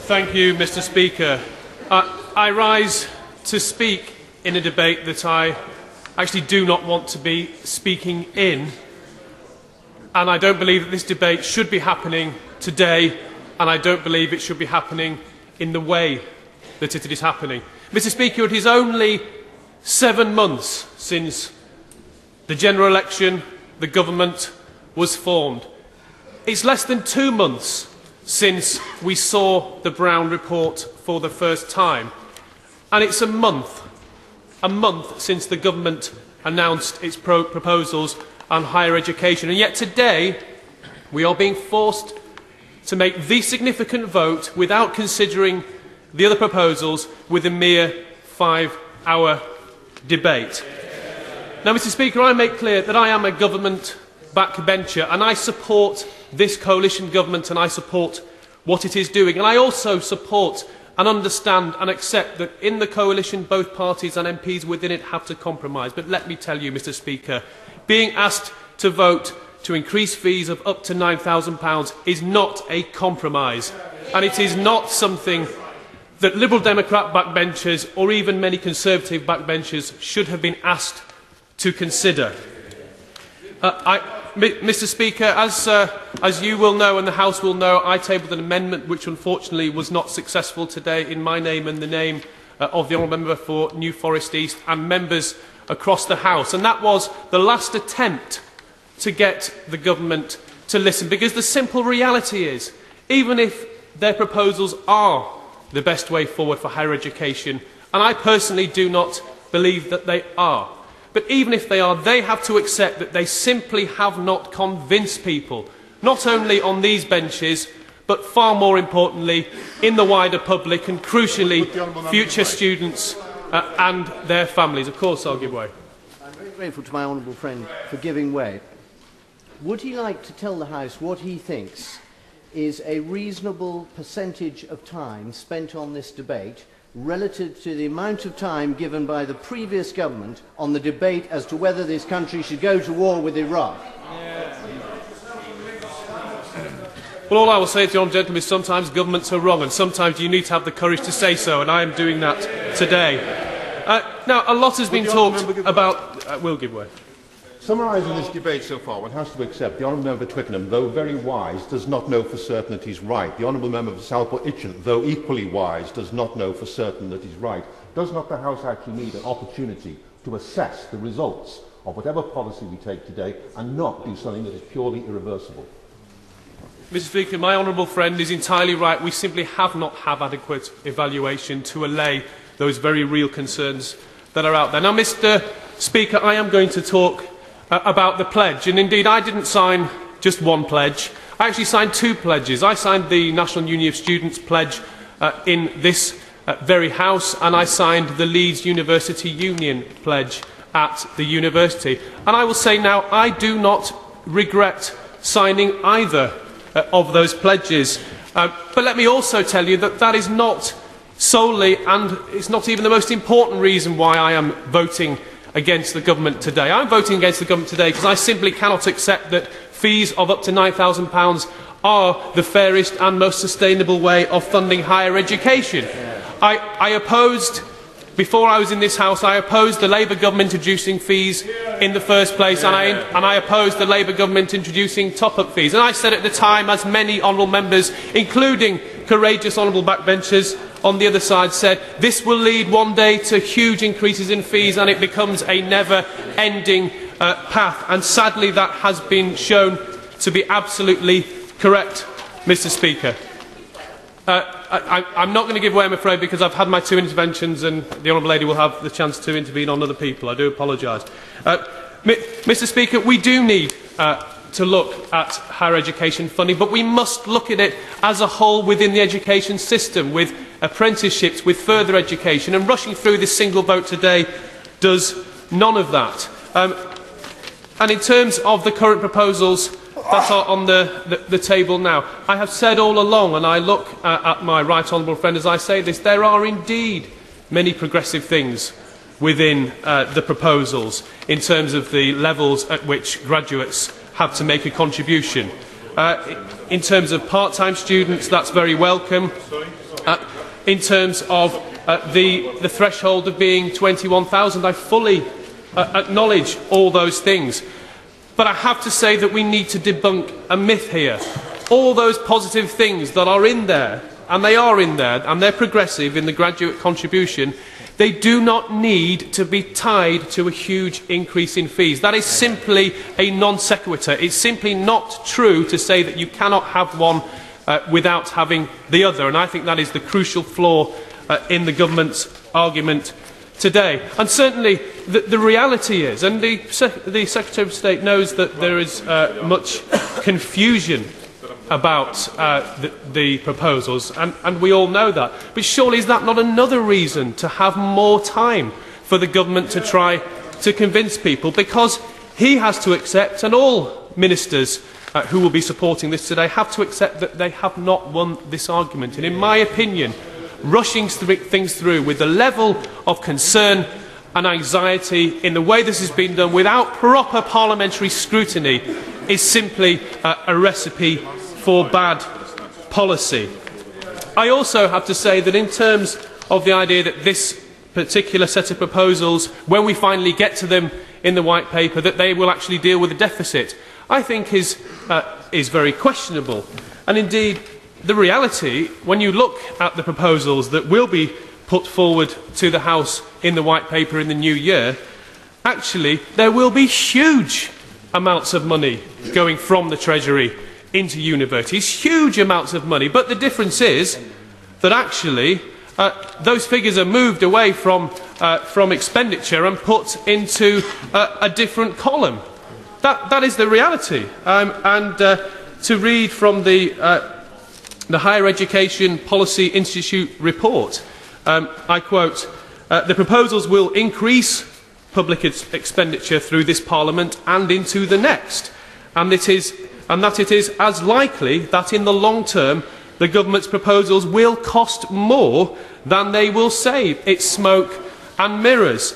Thank you, Mr. Speaker. I rise to speak in a debate that I actually do not want to be speaking in, and I don't believe that this debate should be happening today, and I don't believe it should be happening in the way that it is happening. Mr. Speaker, it is only 7 months since the general election, the government was formed. It's less than 2 months since we saw the Brown report for the first time. And it's a month since the government announced its proposals on higher education. And yet today, we are being forced to make the significant vote without considering the other proposals with a mere 5-hour debate. Now, Mr. Speaker, I make clear that I am a government backbencher and I support this coalition government and I support what it is doing. And I also support and understand and accept that in the coalition both parties and MPs within it have to compromise. But let me tell you, Mr. Speaker, being asked to vote to increase fees of up to £9,000 is not a compromise, and it is not something that Liberal Democrat backbenchers or even many Conservative backbenchers should have been asked to consider. Mr. Speaker, as you will know and the House will know, I tabled an amendment which unfortunately was not successful today in my name and the name of the Honourable Member for New Forest East and members across the House, and that was the last attempt to get the government to listen, because the simple reality is, even if their proposals are the best way forward for higher education, and I personally do not believe that they are, but even if they are, they have to accept that they simply have not convinced people, not only on these benches, but far more importantly, in the wider public and crucially, future students and their families. Of course, I'll give way. I'm very grateful to my honourable friend for giving way. Would he like to tell the House what he thinks is a reasonable percentage of time spent on this debate relative to the amount of time given by the previous government on the debate as to whether this country should go to war with Iraq? Well, all I will say to the honourable gentleman is sometimes governments are wrong and sometimes you need to have the courage to say so, and I am doing that today. Now, a lot has been talked about... we'll give way. Summarising this debate so far, one has to accept the Honourable Member for Twickenham, though very wise, does not know for certain that he's right. The Honourable Member for Southport Itchen, though equally wise, does not know for certain that he's right. Does not the House actually need an opportunity to assess the results of whatever policy we take today and not do something that is purely irreversible? Mr. Speaker, my honourable friend is entirely right. We simply have not had adequate evaluation to allay those very real concerns that are out there. Now, Mr. Speaker, I am going to talk about the pledge, and indeed I didn't sign just one pledge. I actually signed 2 pledges. I signed the National Union of Students pledge in this very House, and I signed the Leeds University Union pledge at the university. And I will say now, I do not regret signing either of those pledges. But let me also tell you that that is not solely, and it's not even the most important reason why I am voting against the government today. I'm voting against the government today because I simply cannot accept that fees of up to £9,000 are the fairest and most sustainable way of funding higher education. I opposed, before I was in this House, I opposed the Labour government introducing fees in the first place, and I opposed the Labour government introducing top-up fees. And I said at the time, as many honourable members, including courageous honourable backbenchers on the other side, said, this will lead one day to huge increases in fees and it becomes a never-ending path. And sadly, that has been shown to be absolutely correct, Mr. Speaker. I'm not going to give way, I'm afraid, because I've had my 2 interventions and the Honourable Lady will have the chance to intervene on other people. I do apologise. Mr. Speaker, we do need to look at higher education funding, but we must look at it as a whole within the education system, with apprenticeships, with further education, and rushing through this single vote today does none of that. And in terms of the current proposals that are on the table now, I have said all along, and I look at my right honourable friend as I say this, there are indeed many progressive things within the proposals in terms of the levels at which graduates have to make a contribution. In terms of part-time students, that's very welcome. in terms of the threshold of being 21,000. I fully acknowledge all those things. But I have to say that we need to debunk a myth here. All those positive things that are in there, and they are in there, and they're progressive in the graduate contribution, they do not need to be tied to a huge increase in fees. That is simply a non sequitur. It's simply not true to say that you cannot have one without having the other, and I think that is the crucial flaw in the government's argument today. And certainly the reality is, and the Secretary of State knows that there is much confusion about the proposals, and we all know that. But surely is that not another reason to have more time for the government to try to convince people? Because he has to accept, and all ministers who will be supporting this today have to accept, that they have not won this argument. And in my opinion, rushing things through with the level of concern and anxiety in the way this has been done without proper parliamentary scrutiny is simply a recipe for bad policy. I also have to say that in terms of the idea that this particular set of proposals, when we finally get to them in the White Paper, that they will actually deal with the deficit, I think is very questionable. And indeed, the reality, when you look at the proposals that will be put forward to the House in the White Paper in the new year, actually there will be huge amounts of money going from the Treasury into universities, huge amounts of money. But the difference is that actually those figures are moved away from expenditure and put into a different column. That is the reality. To read from the Higher Education Policy Institute report, I quote, "The proposals will increase public expenditure through this Parliament and into the next, and that it is as likely that in the long term the government's proposals will cost more than they will save. It's smoke and mirrors."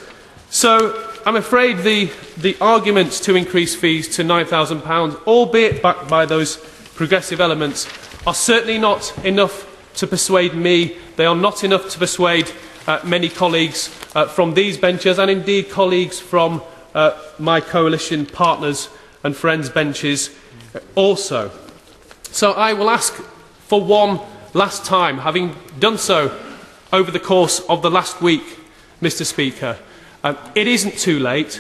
So I'm afraid the arguments to increase fees to £9,000, albeit backed by those progressive elements, are certainly not enough to persuade me. They are not enough to persuade many colleagues from these benches, and indeed colleagues from my coalition partners and friends' benches also. So I will ask for one last time, having done so over the course of the last week, Mr. Speaker, it isn't too late.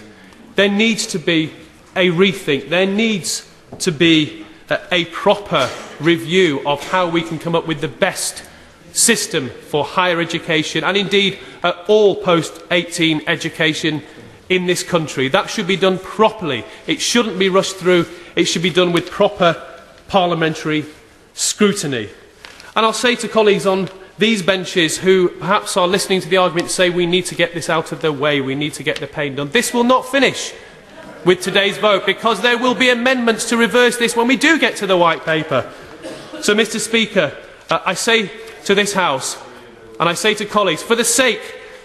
There needs to be a rethink. There needs to be a proper review of how we can come up with the best system for higher education and indeed all post-18 education in this country. That should be done properly. It shouldn't be rushed through. It should be done with proper parliamentary scrutiny. And I'll say to colleagues on these benches who perhaps are listening to the argument say we need to get this out of the way, we need to get the pain done. This will not finish with today's vote, because there will be amendments to reverse this when we do get to the White Paper. So, Mr. Speaker, I say to this House, and I say to colleagues, for the sake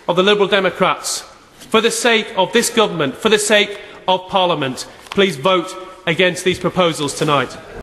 of the Liberal Democrats, for the sake of this government, for the sake of Parliament, please vote against these proposals tonight.